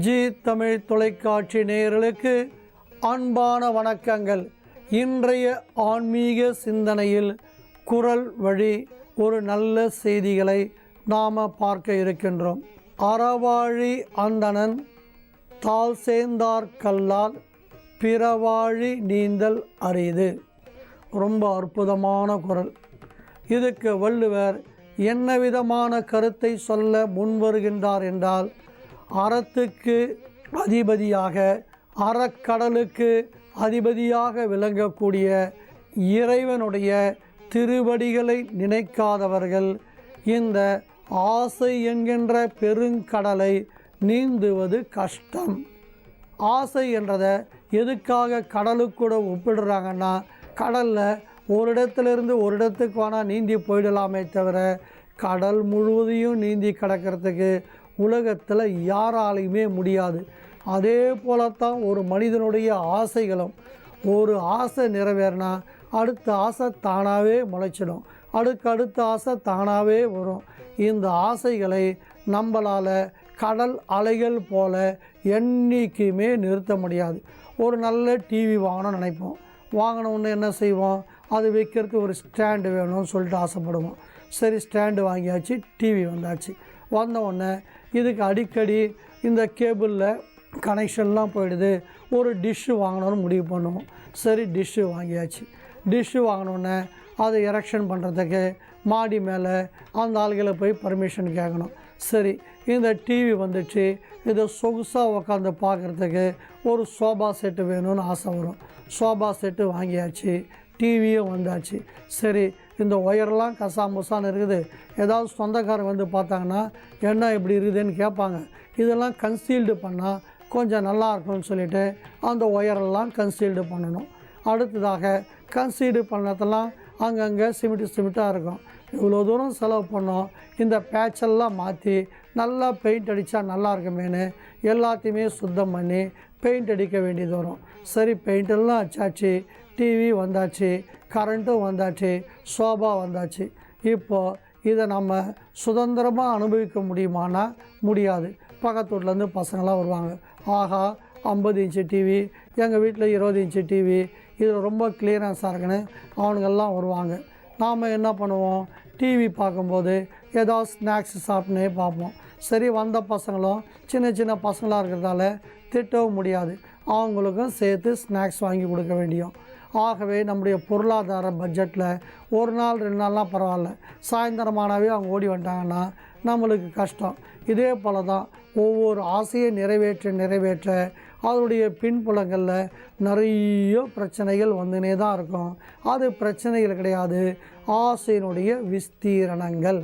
G Tamil தொலைக்காட்சி நேயர்களுக்கு அன்பான வணக்கங்கள். இன்றைய ஆன்மீக சிந்தனையில் குரல் வழி ஒரு நல்ல செய்திகளை நாம் பார்க்க இருக்கின்றோம். அறவாழி அந்தணன் தாள் சேர்ந்தார் கல்லால் பிறவாழி நீந்தல் அரிது. ரொம்ப அற்புதமான குரல். இதுக்கு வள்ளுவர் என்ன விதமான கருத்தை சொல்ல முன்வருகின்றார் என்றால், அறத்துக்கு அதிபதியாக அறக்கடலுக்கு அதிபதியாக விளங்கக்கூடிய இறைவனுடைய திருவடிகளை நினைக்காதவர்கள் இந்த ஆசை என்கின்ற பெருங்கடலை நீந்துவது கஷ்டம். ஆசை என்றதை எதுக்காக கடலுக்கூட ஒப்பிடுறாங்கன்னா, கடலில் ஒரு இடத்துலேருந்து ஒரு இடத்துக்கு வேணால் நீந்தி போயிடலாமே தவிர கடல் முழுவதையும் நீந்தி கிடக்கிறதுக்கு உலகத்தில் யாராலையுமே முடியாது. அதே போலத்தான் ஒரு மனிதனுடைய ஆசைகளும். ஒரு ஆசை நிறைவேறினா அடுத்த ஆசை தானாகவே முளைச்சிடும், அடுத்த ஆசை தானாகவே வரும். இந்த ஆசைகளை நம்மளால் கடல் அலைகள் போல என்றைக்குமே நிறுத்த முடியாது. ஒரு நல்ல டிவி வாங்கணும்னு நினைப்போம். வாங்கினோன்னு என்ன செய்வோம், அது வைக்கிறதுக்கு ஒரு ஸ்டாண்டு வேணும்னு சொல்லிட்டு ஆசைப்படுவோம். சரி, ஸ்டாண்டு வாங்கியாச்சு, டிவி வந்தாச்சு. வந்தவுடனே இதுக்கு அடிக்கடி இந்த கேபிளில் கனெக்ஷன்லாம் போயிடுது, ஒரு டிஷ்ஷு வாங்கணும்னு முடிவு பண்ணுவோம். சரி, டிஷ்ஷு வாங்கியாச்சு. டிஷ்ஷு வாங்கினோடனே அதை எரெக்ஷன் பண்ணுறதுக்கு மாடி மேலே அந்த ஆளுகளை போய் பர்மிஷன் கேட்கணும். சரி, இந்த டிவி வந்துச்சு, இதை சொகுசாக உட்காந்து பார்க்குறதுக்கு ஒரு சோபா செட்டு வேணும்னு ஆசை வரும். சோபா செட்டு வாங்கியாச்சு, டிவியும் வந்தாச்சு. சரி, இந்த ஒயர்லாம் கசாமுசான்னு இருக்குது. ஏதாவது சொந்தக்காரங்க வந்து பார்த்தாங்கன்னா என்ன இப்படி இருக்குதுன்னு கேட்பாங்க. இதெல்லாம் கன்சீல்டு பண்ணால் கொஞ்சம் நல்லா இருக்கும்னு சொல்லிவிட்டு அந்த ஒயரெல்லாம் கன்சீல்டு பண்ணணும். அடுத்ததாக கன்சீல்டு பண்ணதெல்லாம் அங்கங்கே சிமிட்டாக இருக்கும். இவ்வளோ தூரம் செலவு பண்ணோம், இந்த பேட்செல்லாம் மாற்றி நல்லா பெயிண்ட் அடித்தா நல்லா இருக்குமேனு எல்லாத்தையுமே சுத்தம் பண்ணி பெயிண்ட் அடிக்க வேண்டியது வரும். சரி, பெயிண்டெல்லாம் அச்சாச்சு, டிவி வந்தாச்சு, கரண்ட்டும் வந்தாச்சு, சோபா வந்தாச்சு. இப்போது இதை நம்ம சுதந்திரமாக அனுபவிக்க முடியுமானா முடியாது. பக்கத்து வீட்டிலேருந்து பசங்களாம் வருவாங்க. ஆஹா, 50 இன்ச்சு டிவி, எங்கள் வீட்டில் 20 இன்ச்சு டிவி, இதில் ரொம்ப கிளியரன்ஸாக இருக்குன்னு அவனுங்கெல்லாம் வருவாங்க. நாம் என்ன பண்ணுவோம், டிவி பார்க்கும்போது ஏதாவது ஸ்நாக்ஸ் சாப்பிட்னே பார்ப்போம். சரி, வந்த பசங்களும் சின்ன பசங்களாக இருக்கிறதால திட்டவும் முடியாது, அவங்களுக்கும் சேர்த்து ஸ்நாக்ஸ் வாங்கி கொடுக்க வேண்டியும். ஆகவே நம்முடைய பொருளாதார பட்ஜெட்டில் ஒரு நாள் 2 நாள்லாம் பரவாயில்ல, சாயந்தரமானவே அவங்க ஓடி வந்துட்டாங்கன்னா நம்மளுக்கு கஷ்டம். இதே போல தான் ஒவ்வொரு ஆசையை நிறைவேற்ற அதனுடைய பின்புலங்களில் நிறைய பிரச்சனைகள் வந்துனே தான் இருக்கும். அது பிரச்சனைகள் கிடையாது, ஆசையினுடைய விஸ்தீரணங்கள்.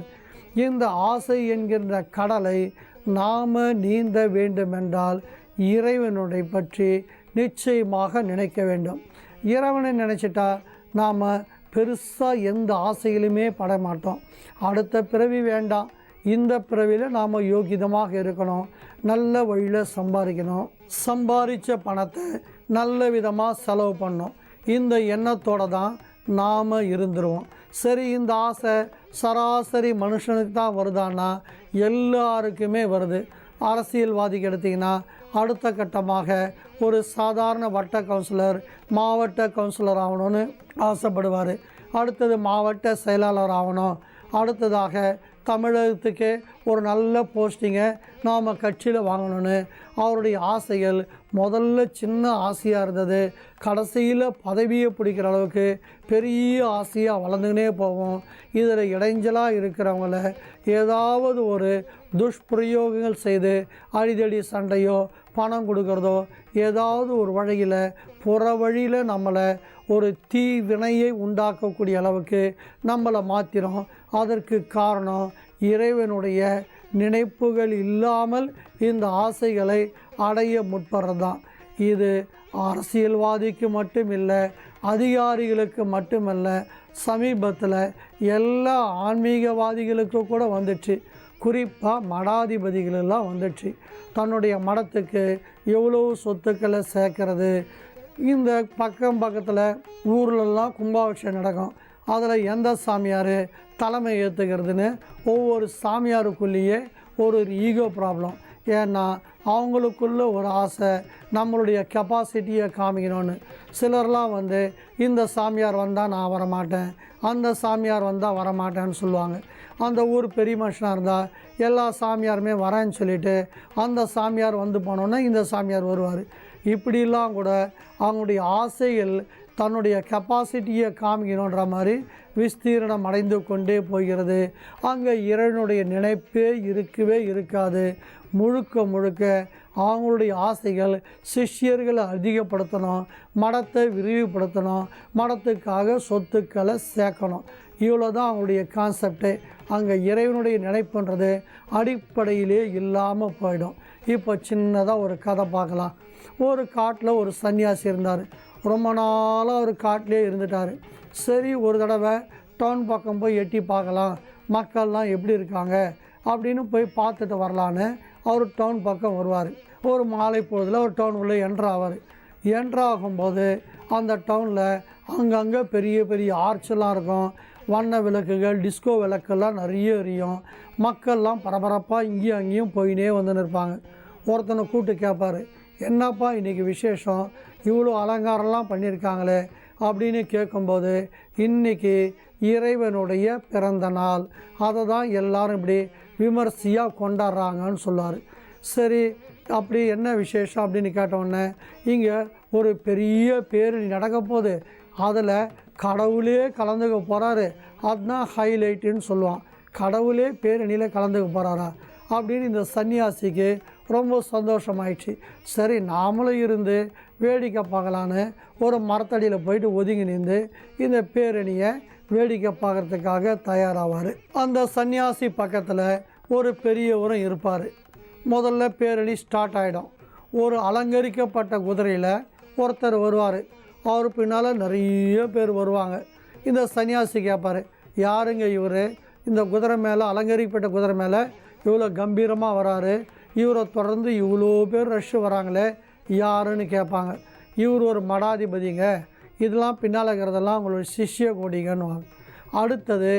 இந்த ஆசை என்கின்ற கடலை நாம் நீந்த வேண்டுமென்றால் இறைவனுடைய பற்றி நிச்சயமாக நினைக்க வேண்டும். இறைவனை நினச்சிட்டா நாம் பெருசாக எந்த ஆசையிலுமே பட மாட்டோம். அடுத்த பிறவி வேண்டாம், இந்த பிறவியில் நாம் யோகிதமாக இருக்கணும், நல்ல வழியில் சம்பாதிக்கணும், சம்பாதித்த பணத்தை நல்ல விதமாக செலவு பண்ணணும். இந்த எண்ணத்தோடு தான் நாம் இருந்துருவோம். சரி, இந்த ஆசை சராசரி மனுஷனுக்கு தான் வருதான்னா எல்லாருக்குமே வருது. அரசியல்வாதிக்கு எடுத்திங்கன்னா அடுத்த கட்டமாக ஒரு சாதாரண வட்ட கவுன்சிலர் மாவட்ட கவுன்சிலர் ஆகணும்னு ஆசைப்படுவார். அடுத்தது மாவட்ட செயலாளர் ஆகணும். அடுத்ததாக தமிழகத்துக்கே ஒரு நல்ல போஸ்டிங்கை நாம் கட்சியில் வாங்கணும்னு அவருடைய ஆசைகள் முதல்ல சின்ன ஆசையாக இருந்தது, கடைசியில் பதவியை பிடிக்கிற அளவுக்கு பெரிய ஆசையாக வளர்ந்துக்கினே போகும். இதில் இடைஞ்சலாக இருக்கிறவங்கள ஏதாவது ஒரு துஷ்பிரயோகங்கள் செய்து அடிதடி சண்டையோ பணம் கொடுக்கறதோ ஏதாவது ஒரு வழியில் புற வழியில் நம்மளை ஒரு தீ வினையை உண்டாக்கக்கூடிய அளவுக்கு நம்மளை மாற்றிடும். அதற்கு காரணம் இறைவனுடைய நினைப்புகள் இல்லாமல் இந்த ஆசைகளை அடைய முற்படுறது தான். இது அரசியல்வாதிக்கு மட்டும் இல்லை, அதிகாரிகளுக்கு மட்டுமல்ல, சமீபத்தில் எல்லா ஆன்மீகவாதிகளுக்கு கூட வந்துச்சு. குறிப்பாக மடாதிபதிகளெல்லாம் வந்துச்சு. தன்னுடைய மடத்துக்கு எவ்வளோ சொத்துக்களை சேர்க்கறது. இந்த பக்கத்தில் ஊர்லெல்லாம் கும்பாபிஷேகம் நடக்கும். அதில் எந்த சாமியார் தலைமை ஏற்றுக்கிறதுன்னு ஒவ்வொரு சாமியாருக்குள்ளேயே ஒரு ஈகோ ப்ராப்ளம். ஏன்னா அவங்களுக்குள்ள ஒரு ஆசை, நம்மளுடைய கெப்பாசிட்டியை காமிக்கணும்னு. சிலர்லாம் இந்த சாமியார் வந்தால் நான் வரமாட்டேன், அந்த சாமியார் வந்தால் வரமாட்டேன்னு சொல்லுவாங்க. அந்த ஊர் பெரிய மனுஷனாக இருந்தால் எல்லா சாமியாருமே வரேன்னு சொல்லிவிட்டு அந்த சாமியார் போனோன்னே இந்த சாமியார் வருவார். இப்படிலாம் கூட அவங்களுடைய ஆசைகள் தன்னுடைய கெப்பாசிட்டியை காமிக்கணுன்ற மாதிரி விஸ்தீரணம் அடைந்து கொண்டே போகிறது. அங்கே இறைவனுடைய நினைப்பே இருக்கவே இருக்காது. முழுக்க முழுக்க அவங்களுடைய ஆசைகள் சிஷ்யர்களை அதிகப்படுத்தணும், மடத்தை விரிவுபடுத்தணும், மடத்துக்காக சொத்துக்களை சேர்க்கணும். இவ்வளோ தான் அவங்களுடைய கான்செப்டே. அங்கே இறைவனுடைய நினைப்புன்றது அடிப்படையிலே இல்லாமல் போயிடும். இப்போ சின்னதாக ஒரு கதை பார்க்கலாம். ஒரு காட்டில் ஒரு சன்னியாசி இருந்தார். ரொம்ப நாளாக ஒரு காட்டிலே இருந்துட்டார். சரி, ஒரு தடவை டவுன் பக்கம் போய் எட்டி பார்க்கலாம், மக்கள்லாம் எப்படி இருக்காங்க அப்படின்னு போய் பார்த்துட்டு வரலான்னு அவர் டவுன் பக்கம் வருவார். ஒரு மாலை பொழுதில் ஒரு டவுனுக்குள்ளே என்ட்ராகும்போது அந்த டவுனில் அங்கங்கே பெரிய பெரிய ஆர்ச்செல்லாம் இருக்கும், வண்ண விளக்குகள், டிஸ்கோ விளக்கெல்லாம் நிறைய எரியும். மக்கள்லாம் பரபரப்பாக இங்கேயும் அங்கேயும் போயினே வந்துன்னு இருப்பாங்க. ஒருத்தனை கூப்பிட்டு கேட்பார், என்னப்பா இன்றைக்கி விசேஷம், இவ்வளோ அலங்காரம்லாம் பண்ணியிருக்காங்களே அப்படின்னு கேட்கும்போது, இன்றைக்கி இறைவனுடைய பிறந்த நாள், அதை தான் எல்லோரும் இப்படி விமர்சையாக கொண்டாடுறாங்கன்னு சொல்லுவார். சரி, அப்படி என்ன விசேஷம் அப்படின்னு கேட்டவுடனே, இங்கே ஒரு பெரிய பேரணி நடக்க போகுது, அதில் கடவுளே கலந்துக்க போகிறாரு, அதுதான் ஹைலைட்டுன்னு சொல்லுவான். கடவுளே பேரணியில் கலந்துக்க போகிறாரா அப்படின்னு இந்த சன்னியாசிக்கு ரொம்ப சந்தோஷமாயிடுச்சு. சரி, நாமளும் இருந்து வேடிக்கை பார்க்கலான்னு ஒரு மரத்தடியில் போயிட்டு ஒதுங்கி நின்று இந்த பேரணியை வேடிக்கை பார்க்குறதுக்காக தயாராவார். அந்த சன்னியாசி பக்கத்தில் ஒரு பெரியவரும் இருப்பார். முதல்ல பேரணி ஸ்டார்ட் ஆகிடும். ஒரு அலங்கரிக்கப்பட்ட குதிரையில் ஒருத்தர் வருவார். அவர் பின்னால் நிறைய பேர் வருவாங்க. இந்த சன்னியாசி கேட்பார், யாருங்க இவர், இந்த குதிரை மேலே, அலங்கரிக்கப்பட்ட குதிரை மேலே இவ்வளோ கம்பீரமாக வராரு, இவரை தொடர்ந்து இவ்வளோ பேர் ரஷ்ஷு வராங்களே யாருன்னு கேட்பாங்க. இவர் ஒரு மடாதிபதிங்க, இதெல்லாம் பின்னால் இருக்கிறதெல்லாம் அவங்களோட சிஷ்ய கோடிங்கன்னுவாங்க. அடுத்தது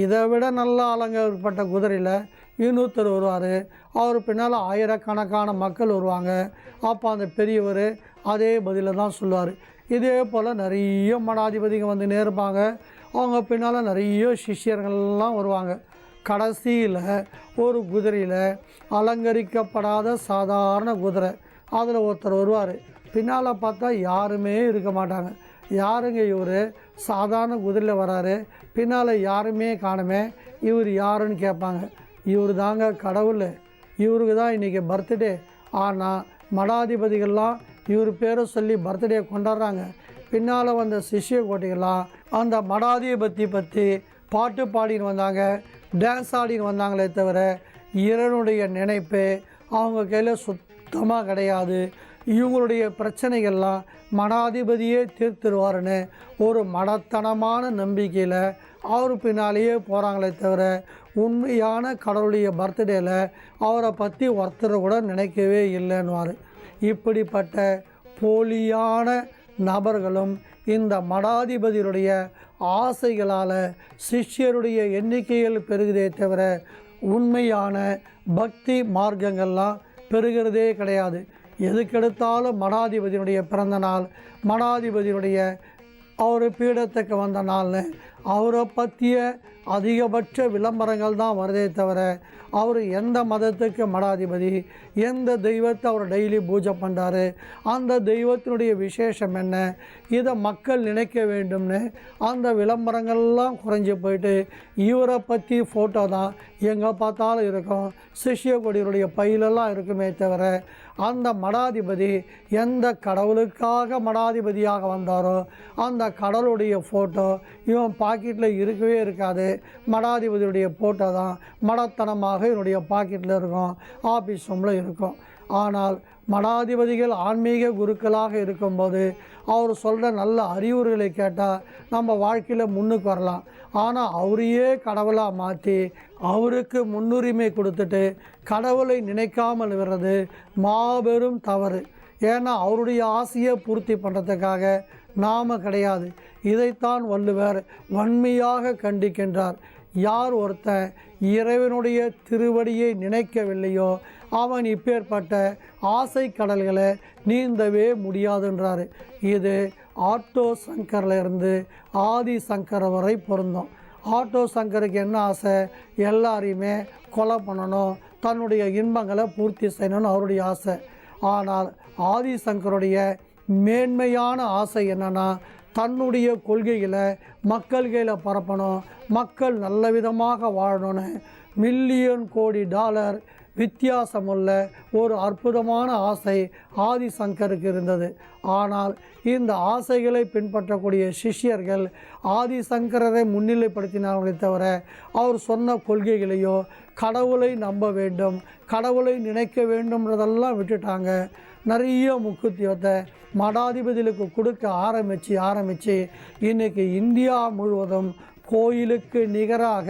இதை விட நல்லா அலங்கரிக்கப்பட்ட குதிரையில் இன்னொருத்தர் வருவார். அவர் பின்னால் ஆயிரக்கணக்கான மக்கள் வருவாங்க. அப்போ அந்த பெரியவர் அதே பதிலை தான் சொல்லுவார். இதே போல் நிறைய மடாதிபதிங்க வந்துன்னே இருப்பாங்க. அவங்க பின்னால் நிறைய சிஷ்யர்கள்லாம் வருவாங்க. கடைசியில் ஒரு குதிரையில் அலங்கரிக்கப்படாத சாதாரண குதிரை, அதில் ஒருத்தர் வருவார். பின்னால் பார்த்தா யாருமே இருக்க மாட்டாங்க. யாருங்க இவர், சாதாரண குதிரையில் வராரு, பின்னால் யாருமே காணுமே, இவர் யாருன்னு கேட்பாங்க. இவர் தாங்க கடவுள், இவருக்கு தான் இன்றைக்கி பர்த்டே. ஆனால் மடாதிபதிகள்லாம் இவர் பேரை சொல்லி பர்த்டே கொண்டாடுறாங்க. பின்னால் வந்த சிஷ்ய கோட்டிகள்லாம் அந்த மடாதிபதி பற்றி பாட்டு பாடின்னு வந்தாங்க, டான்ஸ் ஆடின்னு வந்தாங்களே தவிர இறைவனுடைய நினைப்பு அவங்க கையில் சுத்தமாக கிடையாது. இவங்களுடைய பிரச்சனைகள்லாம் மடாதிபதியே தீர்த்துருவாருன்னு ஒரு மடத்தனமான நம்பிக்கையில் அவர் பின்னாலேயே போகிறாங்களே தவிர உண்மையான கடவுளுடைய பர்த்டேயில் அவரை பற்றி ஒருத்தரை கூட நினைக்கவே இல்லைன்னுவார். இப்படிப்பட்ட போலியான நபர்களும் இந்த மடாதிபதியுடைய ஆசைகளால் சிஷ்யருடைய எண்ணிக்கைகள் பெருகுதே தவிர உண்மையான பக்தி மார்க்கங்கள்லாம் பெருகிறதே கிடையாது. எதுக்கெடுத்தாலும் மடாதிபதியினுடைய பிறந்த நாள், மடாதிபதியினுடைய அவர் பீடத்துக்கு வந்த நாள்னு அவரை பற்றிய அதிகபட்ச விளம்பரங்கள் தான் வருதே தவிர அவர் எந்த மதத்துக்கு மடாதிபதி, எந்த தெய்வத்தை அவர் டெய்லி பூஜை பண்ணுறாரு, அந்த தெய்வத்தினுடைய விசேஷம் என்ன, இதை மக்கள் நினைக்க வேண்டும்னு அந்த விளம்பரங்கள்லாம் குறைஞ்சி போயிட்டு இவரை பற்றி ஃபோட்டோ தான் எங்கே பார்த்தாலும் இருக்கும். சிஷ்ய கொடியுடைய பையிலெல்லாம் இருக்குமே தவிர அந்த மடாதிபதி எந்த கடவுளுக்காக மடாதிபதியாக வந்தாரோ அந்த கடவுளுடைய ஃபோட்டோ இவன் பாக்கெட்டில் இருக்கவே இருக்காது. மடாதிபதியுடைய ஃபோட்டோ தான் மடத்தனமாக என்னுடைய பாக்கெட்டில் இருக்கும், ஆஃபீஸ் ரூமில் இருக்கும். ஆனால் மடாதிபதிகள் ஆன்மீக குருக்களாக இருக்கும்போது அவர் சொல்கிற நல்ல அறிவுரைகளை கேட்டால் நம்ம வாழ்க்கையில் முன்னுக்கு வரலாம். ஆனால் அவரையே கடவுளாக மாற்றி அவருக்கு முன்னுரிமை கொடுத்துட்டு கடவுளை நினைக்காமல் விடுறது மாபெரும் தவறு. ஏன்னா அவருடைய ஆசையை பூர்த்தி பண்ணுறதுக்காக நாம் கிடையாது. இதைத்தான் வள்ளுவர் வன்மையாக கண்டிக்கின்றார். யார் ஒருத்தன் இறைவனுடைய திருவடியை நினைக்கவில்லையோ அவன் இப்பேற்பட்ட ஆசை கடல்களை நீந்தவே முடியாதுன்றார். இது ஆட்டோ சங்கரிலிருந்து ஆதி சங்கர் வரை பொருந்தும். ஆட்டோ சங்கருக்கு என்ன ஆசை? எல்லாரையுமே கொலை பண்ணணும், தன்னுடைய இன்பங்களை பூர்த்தி செய்யணும்னு அவருடைய ஆசை. ஆனால் ஆதிசங்கருடைய மேன்மையான ஆசை என்னென்னா, தன்னுடைய கொள்கைகளை மக்கள் கையில் பரப்பணும், மக்கள் நல்ல விதமாக வாழணும்னு மில்லியன் கோடி டாலர் வித்தியாசமுள்ள ஒரு அற்புதமான ஆசை ஆதிசங்கருக்கு இருந்தது. ஆனால் இந்த ஆசைகளை பின்பற்றக்கூடிய சிஷ்யர்கள் ஆதிசங்கரரை முன்னிலைப்படுத்தினார்களே தவிர அவர் சொன்ன கொள்கைகளையோ கடவுளை நம்ப வேண்டும், கடவுளை நினைக்க வேண்டும்ன்றதெல்லாம் விட்டுட்டாங்க. நிறைய முக்கியத்துவத்தை மடாதிபதிகளுக்கு கொடுக்க ஆரம்பித்து இன்றைக்கி இந்தியா முழுவதும் கோயிலுக்கு நிகராக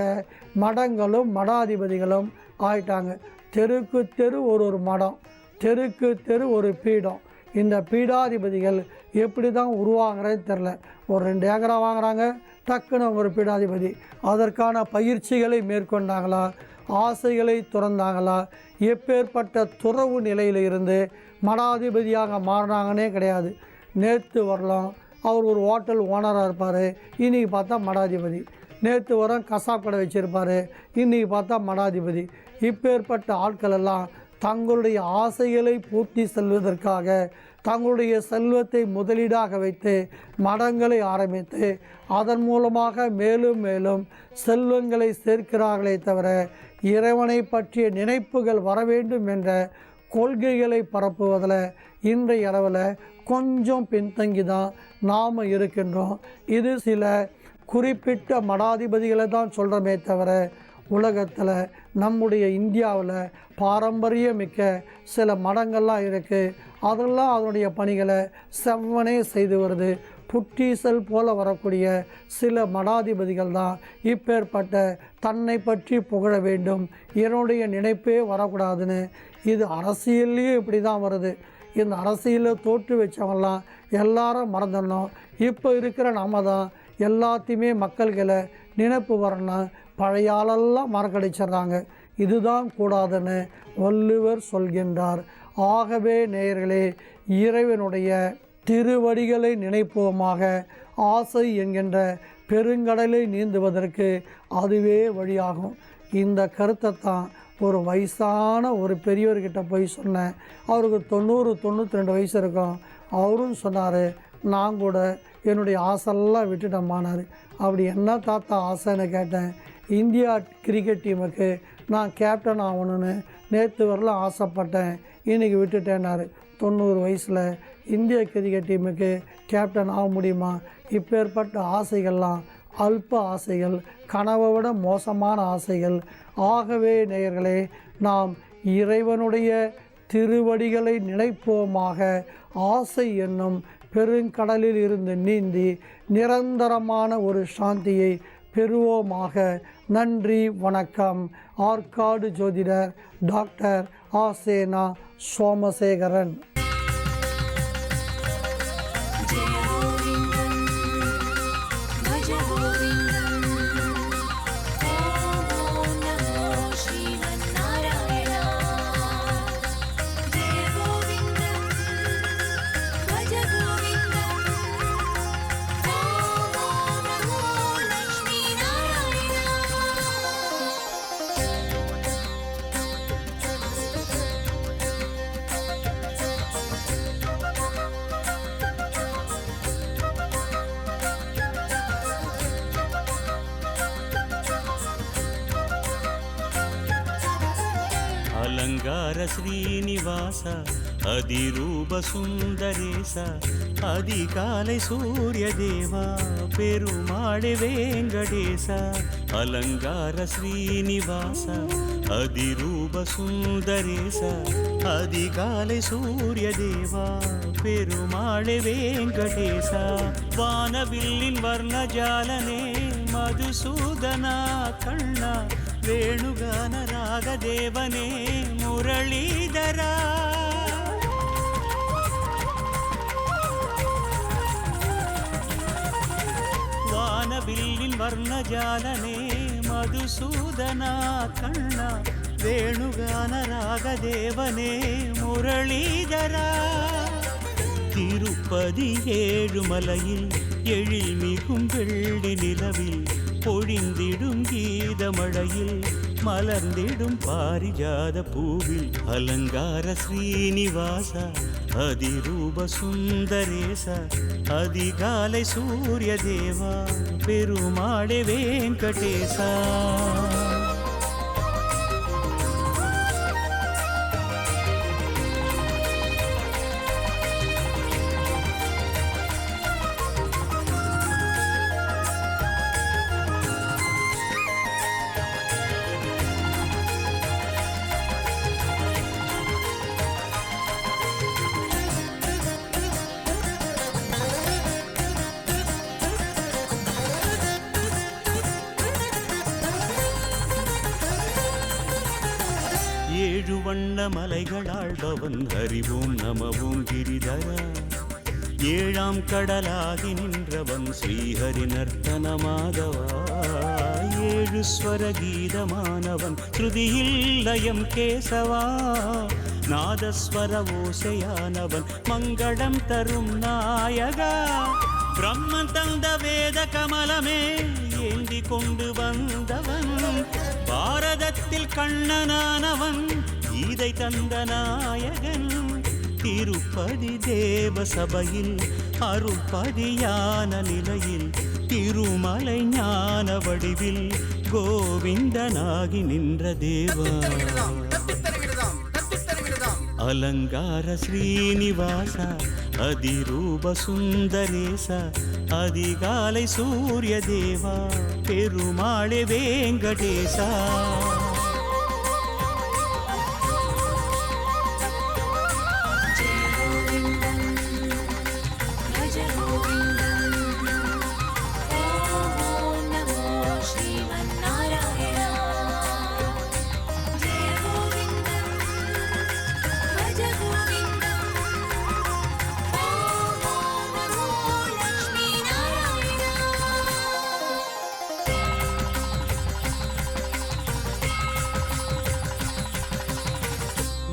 மடங்களும் மடாதிபதிகளும் ஆயிட்டாங்க. தெருக்கு தெரு ஒரு மடம், தெருக்கு தெரு ஒரு பீடம். இந்த பீடாதிபதிகள் எப்படி தான் உருவாகிறேன்னு தெரில. ஒரு 2 ஏக்கரா வாங்குகிறாங்க, டக்குன்னு ஒரு பீடாதிபதி. அதற்கான பயிற்சிகளை மேற்கொண்டாங்களா, ஆசைகளை துறந்தாங்களா, எப்பேற்பட்ட துறவு நிலையில் இருந்து மடாதிபதியாக மாறினாங்கன்னே கிடையாது. நேற்று வரலாம் அவர் ஒரு ஹோட்டல் ஓனராக இருப்பார், இன்றைக்கி பார்த்தா மடாதிபதி. நேற்று வரம் கசாப் கடை வச்சுருப்பார், இன்றைக்கி பார்த்தா மடாதிபதி. இப்பேற்பட்ட ஆட்கள் எல்லாம் தங்களுடைய ஆசைகளை பூர்த்தி செல்வதற்காக தங்களுடைய செல்வத்தை முதலீடாக வைத்து மடங்களை ஆரம்பித்து அதன் மூலமாக மேலும் மேலும் செல்வங்களை சேர்க்கிறார்களே தவிர இறைவனை பற்றிய நினைப்புகள் வர வேண்டும் என்ற கொள்கைகளை பரப்புவதில் இன்றைய அளவில் கொஞ்சம் பின்தங்கி தான் நாம் இருக்கின்றோம். இது சில குறிப்பிட்ட மடாதிபதிகளை தான் சொல்கிறோமே தவிர உலகத்தில் நம்முடைய இந்தியாவில் பாரம்பரியமிக்க சில மடங்கள்லாம் இருக்குது. அதெல்லாம் அதனுடைய பணிகளை செவ்வனே செய்து வருது. புற்றீசல் போல வரக்கூடிய சில மடாதிபதிகள் தான் இப்பேற்பட்ட தன்னை பற்றி புகழ வேண்டும், என்னுடைய நினைப்பே வரக்கூடாதுன்னு. இது அரசியல்லையே இப்படி தான் வருது. இந்த அரசியலில் தோற்று வச்சவங்களாம் எல்லாரும் மறந்துடணும். இப்போ இருக்கிற நம்ம தான் எல்லாத்தையுமே மக்கள்களை நினைப்பு வரணும், பழைய ஆளெல்லாம் மறக்கடிச்சிட்றாங்க. இதுதான் கூடாதுன்னு வள்ளுவர் சொல்கின்றார். ஆகவே நேயர்களே, இறைவனுடைய திருவடிகளை நினைப்போமாக. ஆசை என்கின்ற பெருங்கடலை நீந்துவதற்கு அதுவே வழியாகும். இந்த கருத்தை தான் ஒரு வயசான ஒரு பெரியவர்கிட்ட போய் சொன்னேன். அவருக்கு 90-92 வயசு இருக்கும். அவரும் சொன்னார், நான் கூட என்னுடைய ஆசையெல்லாம் விட்டுட்டம்மானார். அப்படி என்ன தாத்தா ஆசைன்னு கேட்டேன். இந்தியா கிரிக்கெட் டீமுக்கு நான் கேப்டன் ஆகணும்னு நேற்று வரலாம் ஆசைப்பட்டேன், இன்றைக்கி விட்டுட்டேன்னாரு. 90 வயசில் இந்திய கிரிக்கெட் டீமுக்கு கேப்டன் ஆக முடியுமா? இப்பேற்பட்ட ஆசைகள்லாம் அல்ப ஆசைகள், கனவை விட மோசமான ஆசைகள். ஆகவே நேயர்களே, நாம் இறைவனுடைய திருவடிகளை நினைப்போமாக. ஆசை என்னும் பெருங்கடலில் இருந்து நீந்தி நிரந்தரமான ஒரு சாந்தியை பெறுவோமாக. நன்றி, வணக்கம். ஆற்காடு ஜோதிடர் டாக்டர் ஆசேனா சோமசேகரன். ಅಲಂಗಾರ ಶ್ರೀನಿವಾಸ அதிரூப சுந்தரேச அதிகாலை சூரிய தேவா பெருமாளே வேங்கடேச. அலங்கார ஸ்ரீனிவாச அதிரூப சுந்தரேச அதிகாலை சூரிய தேவா பெருமாளே வேங்கடேச. வானவில்லின் வர்ணஜாலனே மதுசூதனா கண்ணா வேணுகான ராகதேவனே முரளீதரா. வானவில்லின் வர்ணஜாலனே మధుసూదనా కన్న వేణుగాన రాగదేవనే మురళీధరా திருப்பதி ஏழுமலையில் எழில்மிகும் வெள்ளி நிலவில் பொழிந்திடும் கீதமழையில் மலர்ந்திடும் பாரிஜாத பூவில் அலங்கார ஸ்ரீனிவாச அதிரூப சுந்தரேச அதிகாலை சூரிய தேவா பெருமாளே வெங்கடேசா ஏழு வண்ண மலைகளாழ்பவன் அறிவோம் நமவோம் கிரிதரா ஏழாம் கடலாகி நின்றவன் ஸ்ரீஹரி நர்த்தன மாதவா ஏழு ஸ்வர கீதமானவன் ஸ்ருதியில் லயம் கேசவா நாதஸ்வர ஓசையானவன் மங்களம் தரும் நாயகா பிரம்மன் தந்த வேத கமலமே ஏந்தி கொண்டு வந்தவன் பாரதத்தில் கண்ணனானவன் கீதை தந்த நாயகன் திருப்பதி தேவ சபையில் அருள்பதியான நிலையில் திருமலை ஞான வடிவில் கோவிந்தனாகி நின்ற தேவா அலங்கார ஸ்ரீனிவாச அதிரூப சுந்தரேச அதிகாலை சூரிய தேவா பெருமாளே வெங்கடேசா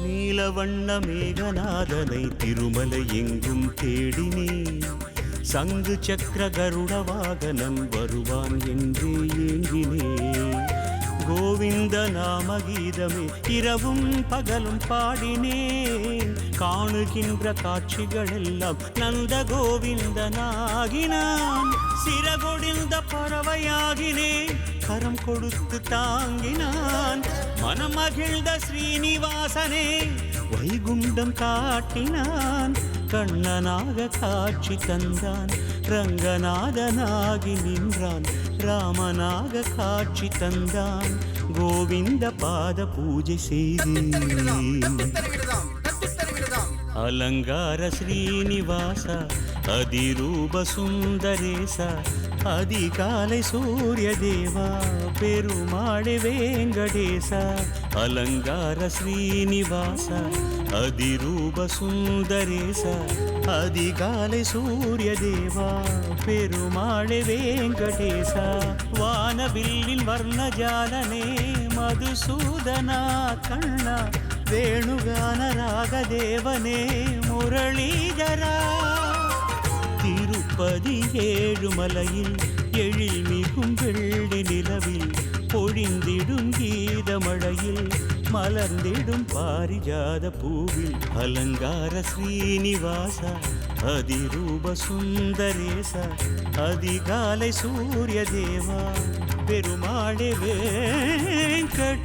நீலவண்ண மேகநாதனை திருமலை எங்கும் தேடினே சங்கு சக்கர கருட வாகனம் வருவான் என்றே ஏங்கினே கோவிந்த நாம கீதமே இரவும் பகலும் பாடினேன் காணுகின்ற காட்சிகளெல்லாம் நந்த கோவிந்தனாகினான் சிறகொடிந்த பறவையாகினேன் கரம் கொடுத்து தாங்கினான் மனம் மகிழ்ந்த ஸ்ரீனிவாசனே வைகுண்டம் காட்டினான் கண்ணனாக காட்சி தந்தான் ரங்கநாதனாகி நின்றான் ராமனாக காட்சி தந்தான் கோவிந்த பாத பூஜை செய்தேன் அலங்கார ஸ்ரீனிவாச அதிரூப சுந்தரேச அதிகாலை சூரிய தேவா பெருமாளே வெங்கடேச அலங்கார ஸ்ரீனிவாச அதிரூப சுந்தரேச அதிகாலை சூரிய தேவா பெருமாளே வெங்கடேச வானவில்லின் வர்ணஜாலனே மதுசூதனா கண்ணா வேணுகான ராகதேவனே முரளீதரா திருப்பதி ஏழுமலையில் எழில்மிகும் வெள்ளி நிலவில் பொழிந்திடும் கீதமழையில் மலர்ந்திடும் பாரிஜாத பூவில் அலங்கார ஸ்ரீனிவாச அதிரூப சுந்தரேச அதிகாலை சூரிய தேவா பெருமாளே வெங்கடேசா